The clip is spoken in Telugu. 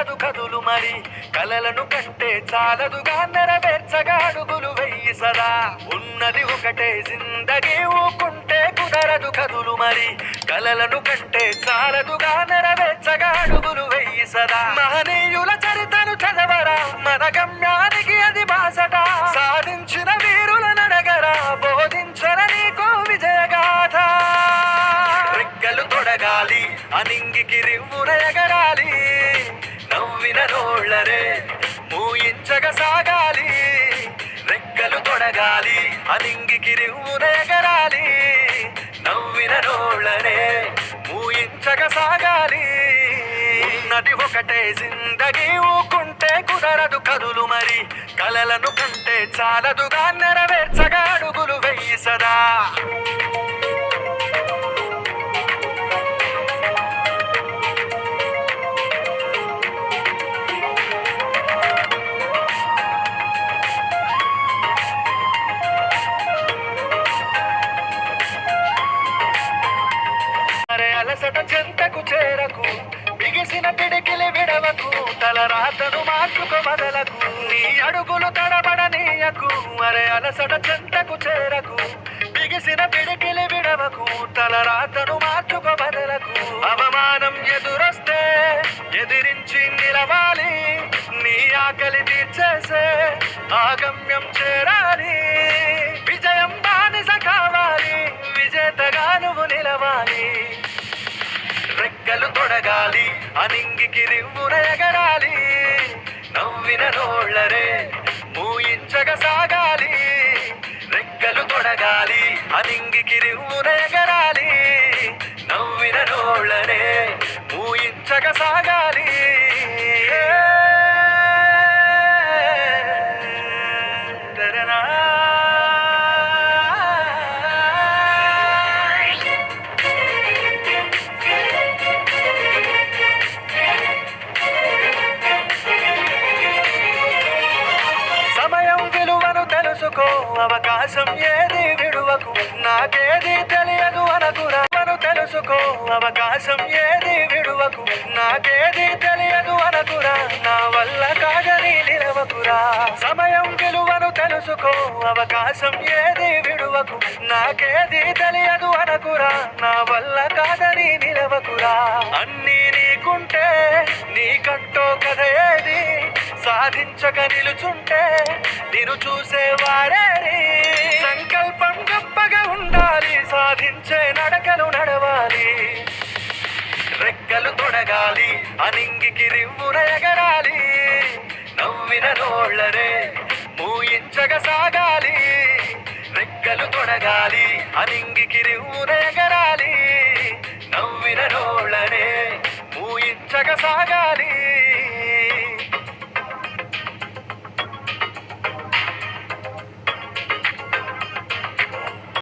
కుదరదు కదులు మరి కలలను కంటే చాలదుగా నెరవేర్చగా అడుగులు వెయ్యి సదా ఉన్నది ఒకటే జిందగీ ఊకుంటే కుదరదు కదులు మరి కలలను కంటే చాలదుగా నెరవేర్చగా అడుగులు వెయ్యి సదా మహనీయుల చరితను చదవరా మన గమ్యానికి అది బాసట సాధించిన వీరుల నడగరా బోధించర నీకో విజయగాథ రెక్కలు తొడగాలి అనింగికి రివ్వున ఎగరాలి నవ్విన నోళ్ళరే మూయించగ సాగాలి రెక్కలు తొడగాలి అనింగికి రివ్వున ఎగరాలి నవ్విన నోళ్ళరే మూయించగ సాగాలి ఉన్నది ఒకటే జిందగీ ఊకుంటే కుదరదు కదులు మరి కలలను కంటే చాలదుగా నెరవేర్చగా అడుగులు వెయ్యి సదా అలసట చెంతకు చేరకు బిగిసిన పిడికిలి విడవకు తలరాతను మార్చుకో బదలకు నీ అడుగులు తడబడనీయకు అరే అలసట చెంతకు చేరకు బిగిసిన పిడికిలి విడవకు తలరాతను మార్చుకో బదలకు అవమానం ఎదురొస్తే ఎదిరించి నిలవాలి నీ ఆకలి తీర్చేసే ఆగమ్యం చేరాలి విజయం బానిస కావాలి విజేతగా నువ్వు నిలవాలి రెక్కలు తొడగాలి అనింగికి రివ్వున ఎగరాలి నవ్విన నోళ్ళరే మూయించగ సాగాలి రెక్కలు తొడగాలి అనింగికి రివ్వున ఎగరాలి నవ్విన నోళ్ళరే మూయించగ సాగాలి తెలుసుకో అవకాశం ఏది విడువకు నాకేది తెలియదు అనకురా తెలుసుకో అవకాశం ఏది విడువకు నాకేది తెలియదు అనకురా నా వల్ల కాదని నిలవకురా సమయం విలువను తెలుసుకో అవకాశం ఏది విడువకు నాకేది తెలియదు అనకురా నా వల్ల కాదని నిలవకురా అన్నీ నీకుంటే నీకంటో కథ ఏది సాధించక నిలుచుంటే నిన్ను చూసేవారే సంకల్పం గొప్పగా ఉండాలి సాధించే నడకలు నడవాలి రెక్కలు తొడగాలి అనింగికి రివ్వున ఎగరాలి నవ్విన నోళ్ళరే మూయించగ సాగాలి రెక్కలు తొడగాలి అనింగికి రివ్వున ఎగరాలి నవ్విన నోళ్ళరే మూయించగ సాగాలి